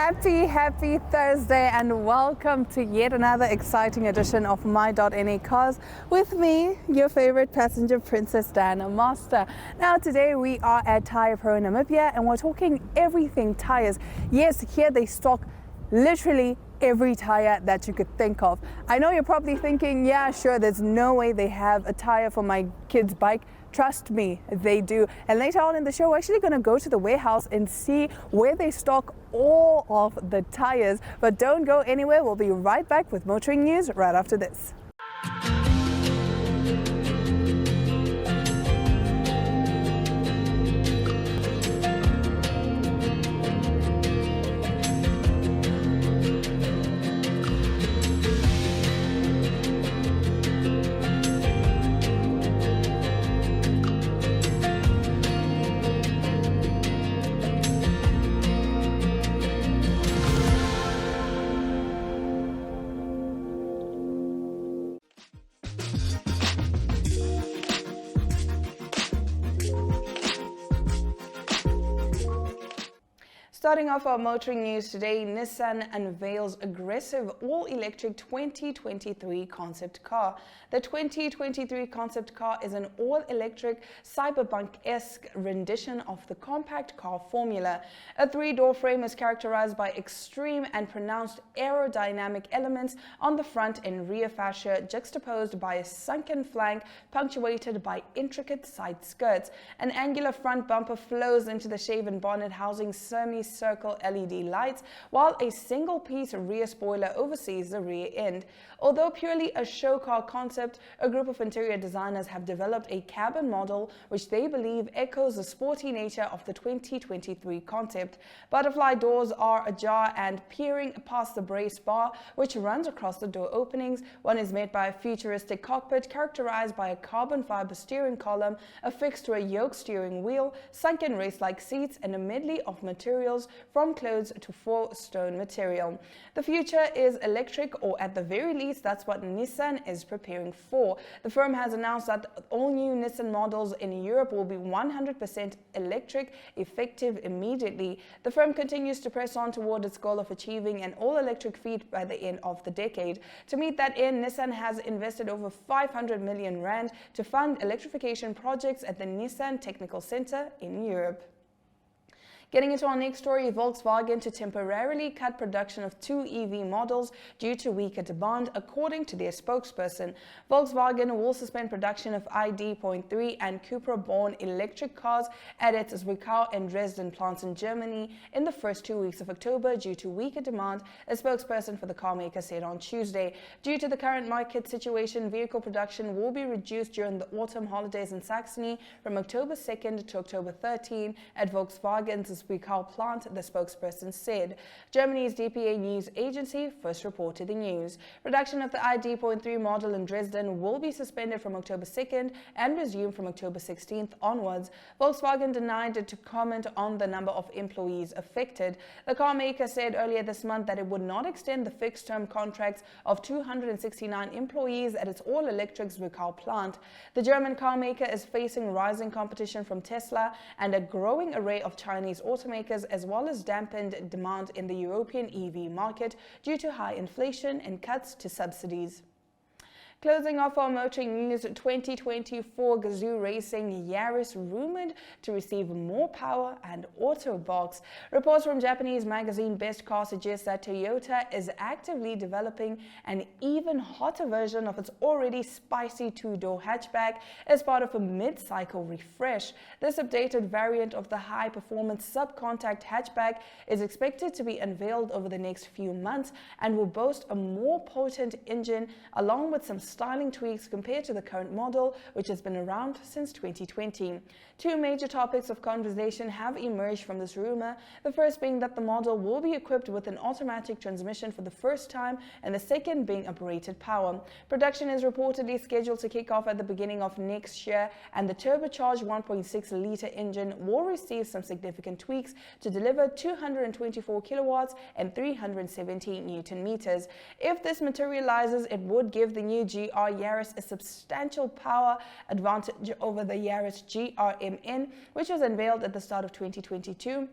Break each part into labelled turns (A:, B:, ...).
A: Happy Thursday and welcome to yet another exciting edition of My.NA Cars with me, your favorite passenger princess Diana Master. Now today we are at Tyre Pro Namibia and we're talking everything tires. Yes, here they stock literally every tire that you could think of. I know you're probably thinking, yeah, sure, there's no way they have a tire for my kid's bike. Trust me, they do. And later on in the show, we're actually going to go to the warehouse and see where they stock all of the tires. But don't go anywhere. We'll be right back with motoring news right after this. Starting off our motoring news today, Nissan unveils aggressive all-electric 2023 concept car. The 2023 concept car is an all-electric cyberpunk-esque rendition of the compact car formula. A three-door frame is characterized by extreme and pronounced aerodynamic elements on the front and rear fascia, juxtaposed by a sunken flank punctuated by intricate side skirts. An angular front bumper flows into the shaven bonnet, housing circle LED lights, while a single-piece rear spoiler oversees the rear end. Although purely a show car concept, a group of interior designers have developed a cabin model which they believe echoes the sporty nature of the 2023 concept. Butterfly doors are ajar, and peering past the brace bar which runs across the door openings, one is met by a futuristic cockpit characterized by a carbon fiber steering column affixed to a yoke steering wheel, sunken race-like seats, and a medley of materials from clothes to four-stone material. The future is electric, or at the very least, that's what Nissan is preparing for. The firm has announced that all new Nissan models in Europe will be 100% electric, effective immediately. The firm continues to press on toward its goal of achieving an all-electric fleet by the end of the decade. To meet that end, Nissan has invested over 500 million rand to fund electrification projects at the Nissan Technical Center in Europe. Getting into our next story, Volkswagen to temporarily cut production of two EV models due to weaker demand, according to their spokesperson. Volkswagen will suspend production of ID.3 and Cupra-born electric cars at its Zwickau and Dresden plants in Germany in the first 2 weeks of October due to weaker demand, a spokesperson for the carmaker said on Tuesday. Due to the current market situation, vehicle production will be reduced during the autumn holidays in Saxony from October 2nd to October 13 at Volkswagen's Zwickau plant, the spokesperson said. Germany's DPA news agency first reported the news. Production of the ID.3 model in Dresden will be suspended from October 2nd and resumed from October 16th onwards. Volkswagen denied to comment on the number of employees affected. The car maker said earlier this month that it would not extend the fixed-term contracts of 269 employees at its all-electric Zwickau plant. The German car maker is facing rising competition from Tesla and a growing array of Chinese automakers, as well as dampened demand in the European EV market due to high inflation and cuts to subsidies. Closing off our motoring news, 2024 Gazoo Racing Yaris rumored to receive more power and auto box. Reports from Japanese magazine Best Car suggest that Toyota is actively developing an even hotter version of its already spicy two-door hatchback as part of a mid-cycle refresh. This updated variant of the high-performance subcompact hatchback is expected to be unveiled over the next few months and will boast a more potent engine along with some styling tweaks compared to the current model, which has been around since 2020. Two major topics of conversation have emerged from this rumor, the first being that the model will be equipped with an automatic transmission for the first time, and the second being uprated power. Production is reportedly scheduled to kick off at the beginning of next year, and the turbocharged 1.6-litre engine will receive some significant tweaks to deliver 224 kilowatts and 370 Newton meters. If this materializes, it would give the new GR Yaris a substantial power advantage over the Yaris GRMN, which was unveiled at the start of 2022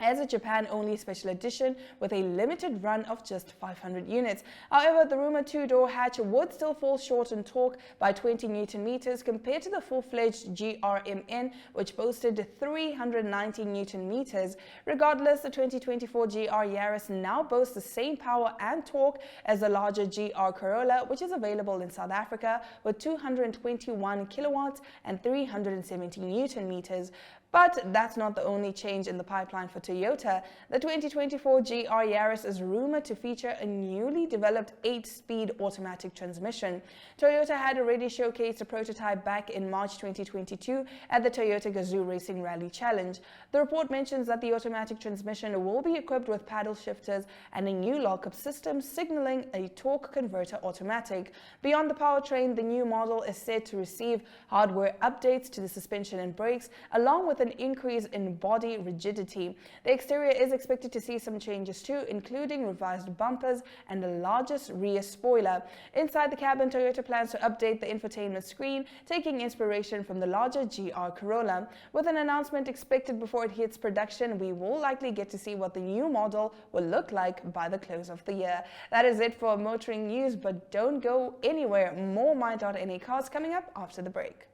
A: as a Japan-only special edition with a limited run of just 500 units. However, the rumored two-door hatch would still fall short in torque by 20 Newton meters compared to the full-fledged GRMN, which boasted 390 Newton meters. Regardless, the 2024 GR Yaris now boasts the same power and torque as the larger GR Corolla, which is available in South Africa with 221 kilowatts and 370 Newton meters. But that's not the only change in the pipeline for Toyota. The 2024 GR Yaris is rumored to feature a newly developed 8-speed automatic transmission. Toyota had already showcased a prototype back in March 2022 at the Toyota Gazoo Racing Rally Challenge. The report mentions that the automatic transmission will be equipped with paddle shifters and a new lockup system signaling a torque converter automatic. Beyond the powertrain, the new model is said to receive hardware updates to the suspension and brakes, along with an increase in body rigidity. The exterior is expected to see some changes too, including revised bumpers and the largest rear spoiler. Inside the cabin, Toyota plans to update the infotainment screen, taking inspiration from the larger GR Corolla. With an announcement expected before it hits production, we will likely get to see what the new model will look like by the close of the year. That is it for motoring news, but don't go anywhere. More My.NA cars coming up after the break.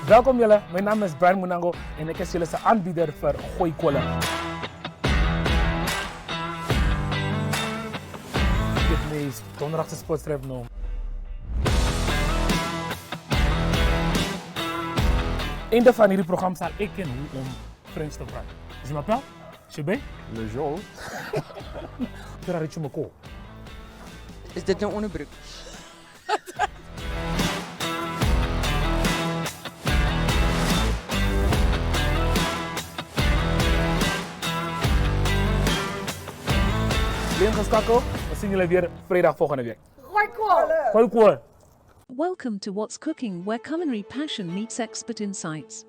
B: Welkom jullie, mijn naam is Brian Munango en ik is jullie aanbieder voor Gooi Kolen. Dit is donderdagse sportstrip noem. Einde van hierdie programma zal ik en hoe om Frans te praten. Je m'appelle? Je bent?
C: Le Jean.
B: Waar is je meko?
D: Is dit nou onderbroek?
B: Blijf geschakeld, we zien jullie weer vrijdag volgende week. Gooi kolen!
E: Welcome to What's Cooking, where culinary passion meets expert insights.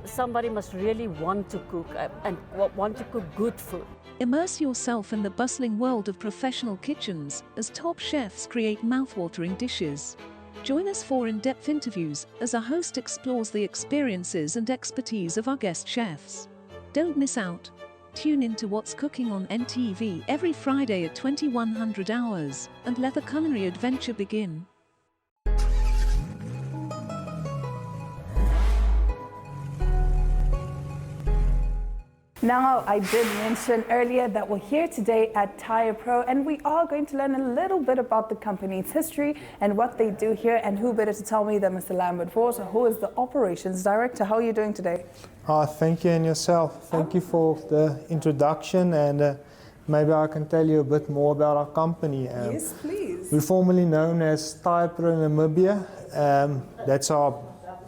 F: Somebody must really want to cook and want to cook good food.
E: Immerse yourself in the bustling world of professional kitchens as top chefs create mouthwatering dishes. Join us for in-depth interviews as our host explores the experiences and expertise of our guest chefs. Don't miss out. Tune in to What's Cooking on NTV every Friday at 2100 hours and let the culinary adventure begin.
A: Now, I did mention earlier that we're here today at Tire Pro, and we are going to learn a little bit about the company's history and what they do here. And who better to tell me than Mr. Lambert Vos, who is the operations director. How are you doing today?
G: Thank you, and yourself. Thank you for the introduction, and maybe I can tell you a bit more about our company.
A: Yes, please.
G: We're formerly known as Tire Pro Namibia. That's our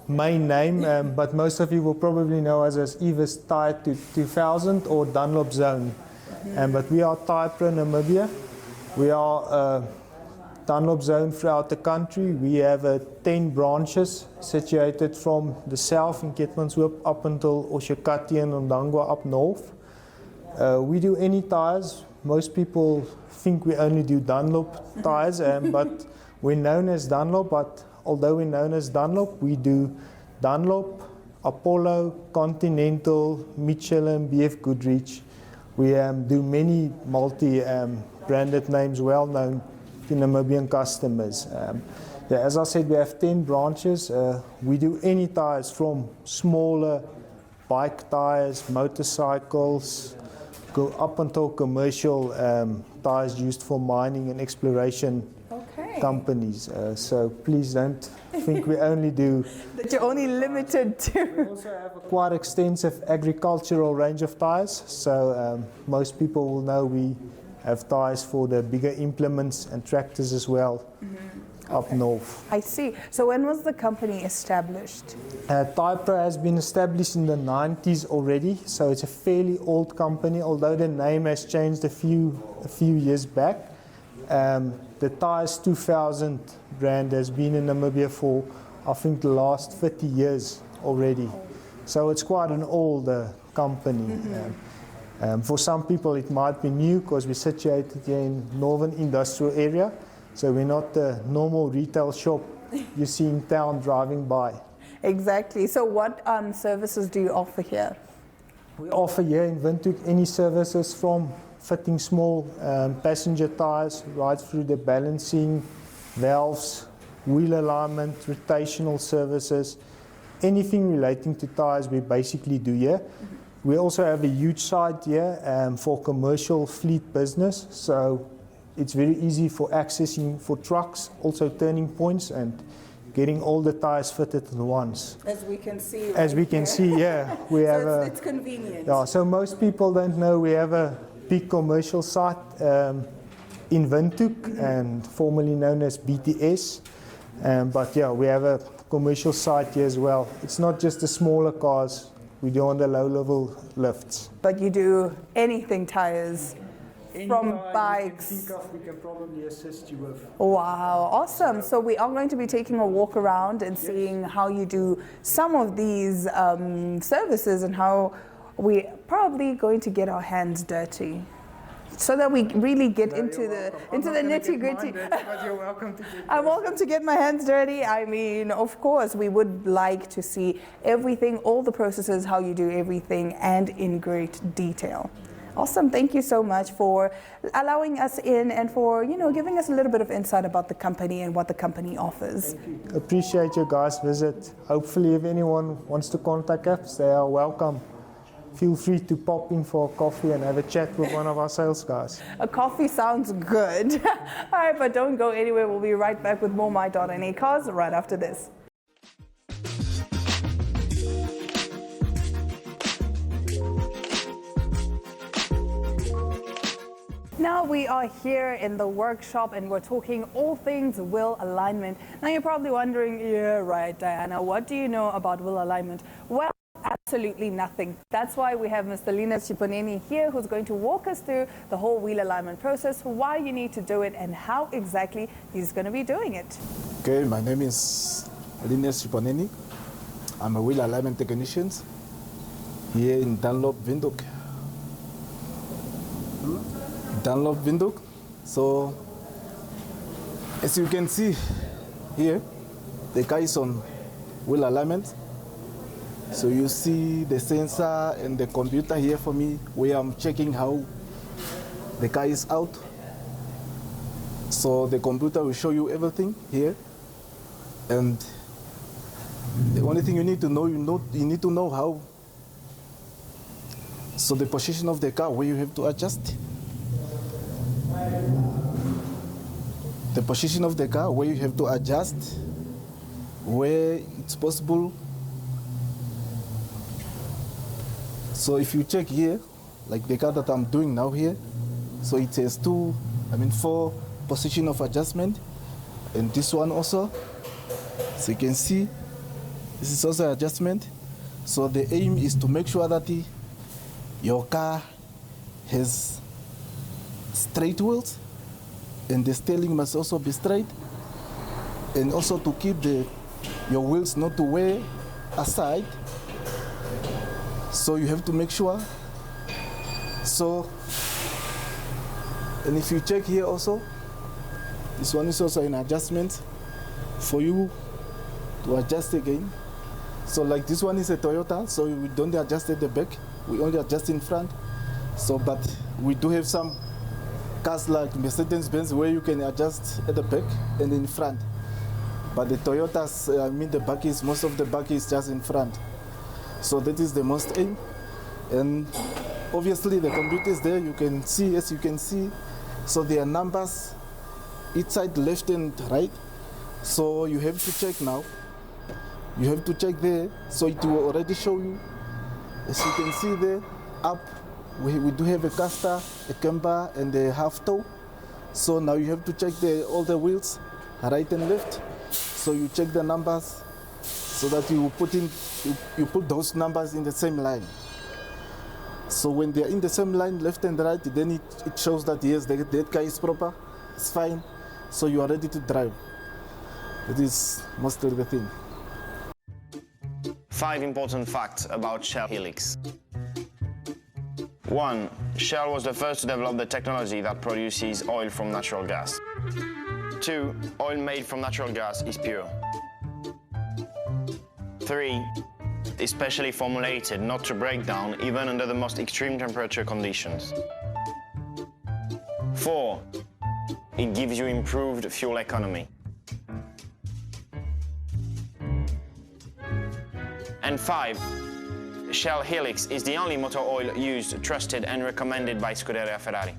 G: main name, but most of you will probably know us as Evis Tire 2000 or Dunlop Zone. But we are Tire Pro Namibia. We are Dunlop Zone throughout the country. We have 10 branches situated from the south in Keetmanshoop up until Oshakati and Ondangwa up north. We do any tires. Most people think we only do Dunlop tires, but we're known as Dunlop. But although we're known as Dunlop, we do Dunlop, Apollo, Continental, Michelin, BF Goodrich. We do many multi-branded names well known to Namibian customers. As I said, we have 10 branches. We do any tires from smaller bike tires, motorcycles, go up until commercial tires used for mining and exploration companies. So please don't think we only do.
A: That you're only limited to.
G: We also have a quite extensive agricultural range of tires. So most people will know we have tires for the bigger implements and tractors as well up north.
A: I see. So when was the company established?
G: Tire Pro has been established in the 90s already, so it's a fairly old company, although the name has changed a few years back. The Tires 2000 brand has been in Namibia for, I think, the last 30 years already. So it's quite an old company. For some people it might be new because we're situated here in Northern Industrial Area. So we're not the normal retail shop you see in town driving by.
A: Exactly. So what services do you offer here?
G: We offer here in Windhoek any services from fitting small passenger tires right through the balancing, valves, wheel alignment, rotational services, anything relating to tires we basically do here. We also have a huge site here for commercial fleet business, so it's very easy for accessing for trucks, also turning points and getting all the tires fitted at once.
A: As we can see.
G: As we can see, yeah, we have
A: So
G: a.
A: it's convenient.
G: Yeah, so most people don't know we have a big commercial site in Windhoek and formerly known as BTS. But yeah, we have a commercial site here as well. It's not just the smaller cars, we do on the low-level lifts.
A: But you do anything tires from bikes.
G: We can probably assist you with.
A: Wow, awesome. So we are going to be taking a walk around and seeing how you do some of these services and how we're probably going to get our hands dirty so that we really get into the nitty-gritty.
G: You're welcome to get
A: I'm welcome to get my hands dirty. I mean, of course, we would like to see everything, all the processes, how you do everything, and in great detail. Awesome. Thank you so much for allowing us in and for, giving us a little bit of insight about the company and what the company offers.
G: Appreciate your guys' visit. Hopefully, if anyone wants to contact us, they are welcome. Feel free to pop in for a coffee and have a chat with one of our sales guys.
A: A coffee sounds good. All right, but don't go anywhere. We'll be right back with more My.NA Cars right after this. Now we are here in the workshop and we're talking all things wheel alignment. Now you're probably wondering, yeah, right, Diana, what do you know about wheel alignment? Well, absolutely nothing. That's why we have Mr. Linus Chiponeni here, who's going to walk us through the whole wheel alignment process, why you need to do it, and how exactly he's going to be doing it.
C: Okay, my name is Linus Chiponeni. I'm a wheel alignment technician here in Dunlop, Windhoek. So, as you can see here, the car is on wheel alignment. So you see the sensor and the computer here for me, where I'm checking how the car is out. So the computer will show you everything here. And the only thing you need to know, you need to know how. So the position of the car, where you have to adjust. The position of the car, where you have to adjust, where it's possible. So if you check here, like the car that I'm doing now here, so it has 4 position of adjustment, and this one also. So you can see, this is also adjustment. So the aim is to make sure that your car has straight wheels, and the steering must also be straight, and also to keep your wheels not to wear aside. So you have to make sure. So, and if you check here also, this one is also an adjustment for you to adjust again. So like this one is a Toyota, so we don't adjust at the back, we only adjust in front. So, but we do have some cars like Mercedes-Benz where you can adjust at the back and in front. But the Toyotas, most of the back is just in front. So that is the most aim. And obviously the computer is there, you can see, as you can see. So there are numbers each side, left and right. So you have to check now. You have to check there, so it will already show you. As you can see there, up, we do have a caster, a camber, and a half toe. So now you have to check all the wheels, right and left. So you check the numbers, so that you put those numbers in the same line. So when they are in the same line, left and right, then it shows that yes, that car is proper, it's fine. So you are ready to drive. That is mostly the thing.
H: 5 important facts about Shell Helix. 1. Shell was the first to develop the technology that produces oil from natural gas. 2. Oil made from natural gas is pure. 3 is specially formulated not to break down even under the most extreme temperature conditions. 4, it gives you improved fuel economy. And 5, Shell Helix is the only motor oil used, trusted and recommended by Scuderia Ferrari.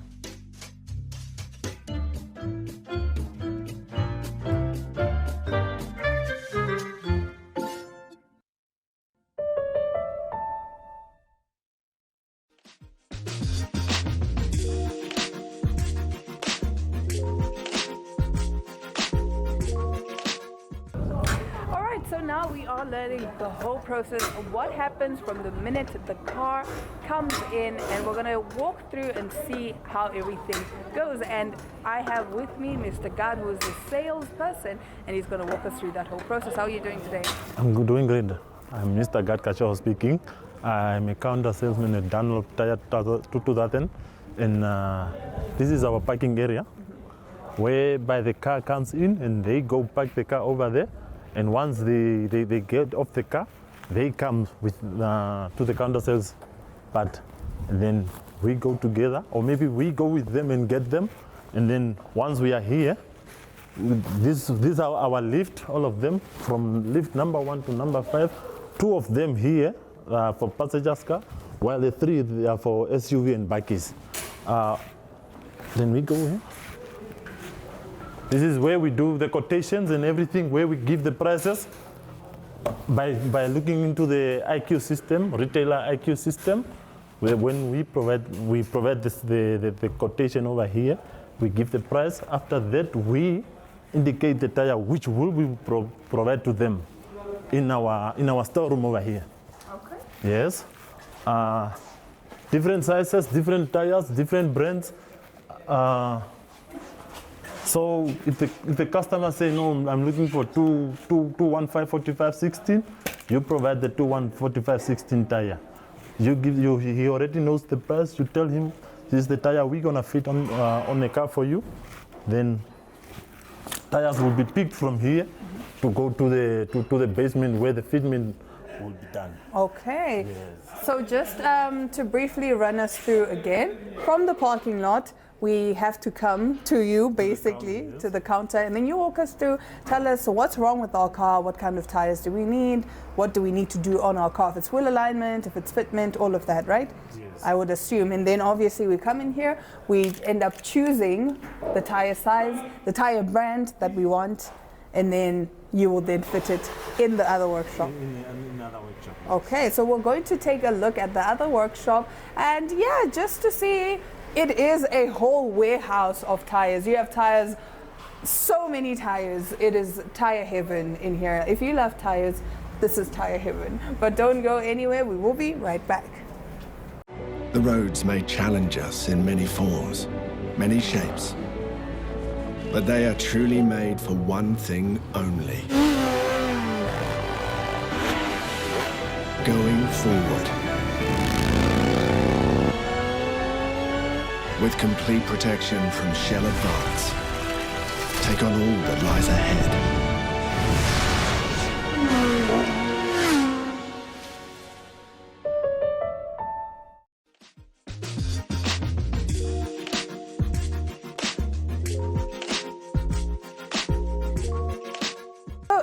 A: So now we are learning the whole process of what happens from the minute the car comes in, and we're going to walk through and see how everything goes. And I have with me Mr. Gad, who is the salesperson, and he's going to walk us through that whole process. How are you doing today?
I: I'm doing great. I'm Mr. Gad Kacho speaking. I'm a counter salesman at Dunlop Tire 2000, and this is our parking area, whereby the car comes in and they go park the car over there. And once they get off the car, they come with to the counter sales part. And then we go together, or maybe we go with them and get them. And then once we are here, these are our lift, all of them, from lift number 1 to number 5. 2 of them here for passengers car, while the 3 they are for SUV and bikes. Then we go here. This is where we do the quotations and everything, where we give the prices by looking into the IQ system, retailer IQ system. Where when we provide the quotation over here, we give the price. After that, we indicate the tire which will we provide to them in our storeroom over here.
A: Okay.
I: Yes. Different sizes, different tires, different brands. So if the customer say, no, I'm looking for 215 45 16, you provide the 215 45 16 tire. He already knows the price. You tell him this is the tire we're gonna fit on the car for you. Then tires will be picked from here to go to the basement where the fitment will be done.
A: Okay.
I: Yes.
A: So just to briefly run us through again, from the parking lot, we have to come to you, basically, to the counter, and then you walk us through, tell us what's wrong with our car, what kind of tires do we need, what do we need to do on our car, if it's wheel alignment, if it's fitment, all of that, right?
I: Yes.
A: I would assume. And then obviously we come in here, we end up choosing the tire size, the tire brand that we want, and then you will then fit it in the other workshop.
I: In the other workshop.
A: Okay, so we're going to take a look at the other workshop, and yeah, just to see. It is a whole warehouse of tires. You have tires, so many tires. It is tire heaven in here. If you love tires, this is tire heaven. But don't go anywhere. We will be right back.
J: The roads may challenge us in many forms, many shapes, but they are truly made for one thing only: going forward. With complete protection from Shell Advance, take on all that lies ahead.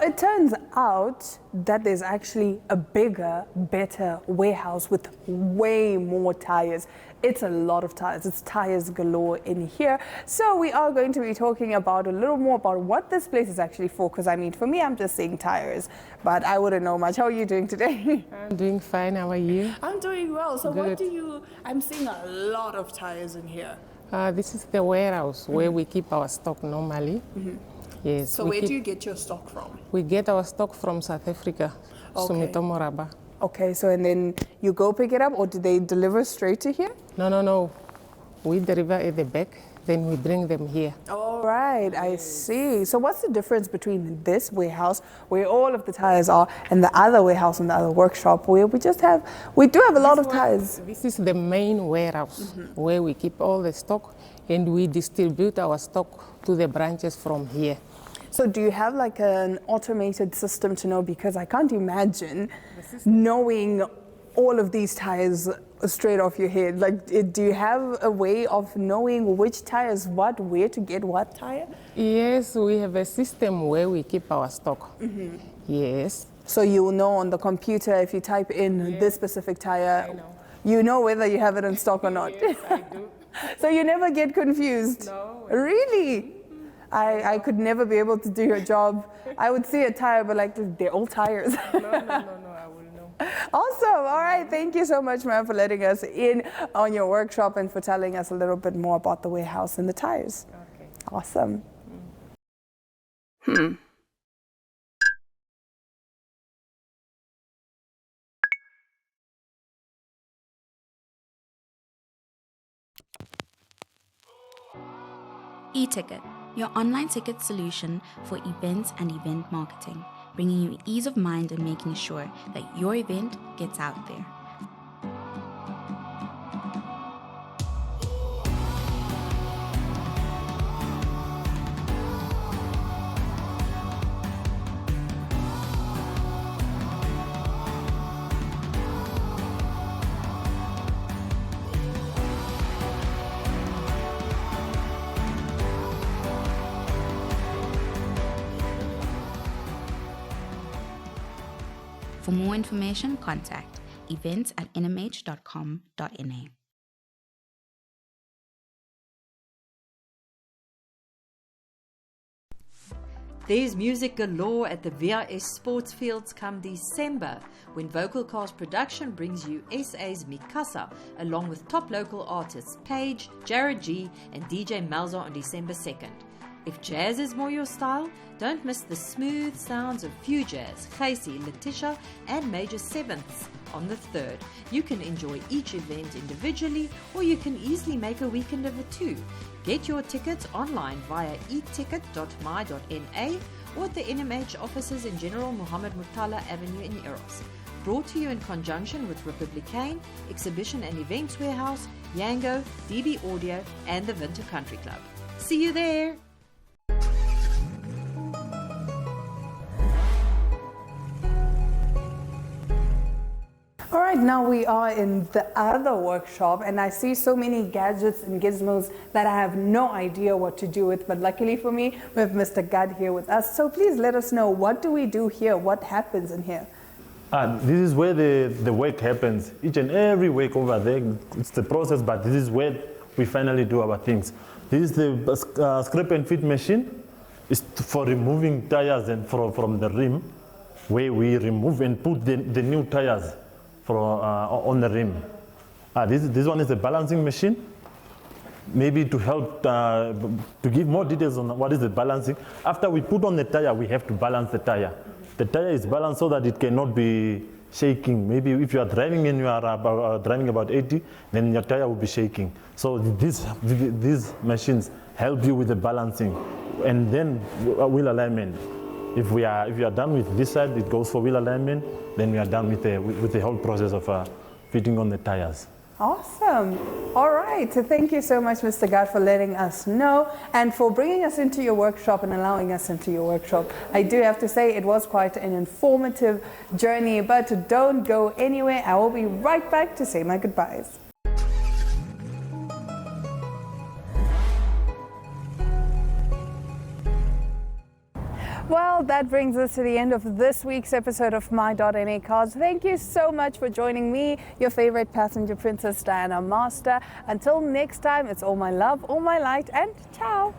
A: It turns out that there's actually a bigger, better warehouse with way more tires. It's a lot of tires. It's tires galore in here. So we are going to be talking about a little more about what this place is actually for, because I mean, for me, I'm just seeing tires, but I wouldn't know much. How are you doing today?
K: I'm doing fine. How are you?
A: I'm doing well. So
K: Good.
A: what do you, I'm seeing a lot of tires in here.
K: This is the warehouse where we keep our stock normally. Yes.
A: So where do you get your stock from?
K: We get our stock from South Africa, Sumitomo Rubber.
A: Okay, so and then you go pick it up, or do they deliver straight to here?
K: No. We deliver at the back, then we bring them here.
A: All right, I see. So what's the difference between this warehouse, where all of the tires are, and the other warehouse and the other workshop, where we do have a lot of tires?
K: This is the main warehouse where we keep all the stock, and we distribute our stock to the branches from here.
A: So do you have like an automated system to know? Because I can't imagine knowing all of these tires straight off your head. Like, do you have a way of knowing which tire is what, where to get what tire?
K: Yes, we have a system where we keep our stock. Yes.
A: So you'll know on the computer if you type in this specific tire, you know whether you have it in stock or not.
K: Yes, I do.
A: So you never get confused?
K: No.
A: Really? I could never be able to do your job. I would see a tire, but like, they're all tires.
K: No, I will know.
A: Awesome. All right. Thank you so much, ma'am, for letting us in on your workshop and for telling us a little bit more about the warehouse and the tires.
K: Okay.
A: Awesome.
L: eTicket, your online ticket solution for events and event marketing, bringing you ease of mind and making sure that your event gets out there. For more information, contact events@nmh.com.na.
M: There's music galore at the VRS Sports Fields come December, when Vocal Cast Production brings you SA's Mikasa, along with top local artists Paige, Jared G, and DJ Malza on December 2nd. If jazz is more your style, don't miss the smooth sounds of Fujazz, Casey, Letitia, and Major Sevenths on the 3rd. You can enjoy each event individually, or you can easily make a weekend of the two. Get your tickets online via eticket.my.na or at the NMH offices in General Muhammad Murtala Avenue in Eros. Brought to you in conjunction with Republicane, Exhibition and Events Warehouse, Yango, DB Audio, and the Winter Country Club. See you there!
A: All right, now we are in the other workshop, and I see so many gadgets and gizmos that I have no idea what to do with. But luckily for me, we have Mr. Gad here with us. So please let us know, what do we do here? What happens in here?
I: This is where the work happens. Each and every week over there, it's the process, but this is where we finally do our things. This is the scrape and fit machine. It's for removing tires and from the rim, where we remove and put the new tires on the rim. This one is the balancing machine, maybe to help to give more details on what is the balancing. After we put on the tire, we have to balance the tire. The tire is balanced so that it cannot be shaking. Maybe if you are driving and you are driving about 80, then your tire will be shaking. So these machines help you with the balancing, and then wheel alignment. If you are done with this side, it goes for wheel alignment. Then we are done with the whole process of fitting on the tires.
A: Awesome. All right. So thank you so much, Mr. Gad, for letting us know and for bringing us into your workshop and allowing us into your workshop. I do have to say it was quite an informative journey, but don't go anywhere. I will be right back to say my goodbyes. Well, that brings us to the end of this week's episode of My.NA Cars. Thank you so much for joining me, your favorite passenger princess, Diana Master. Until next time, it's all my love, all my light, and ciao.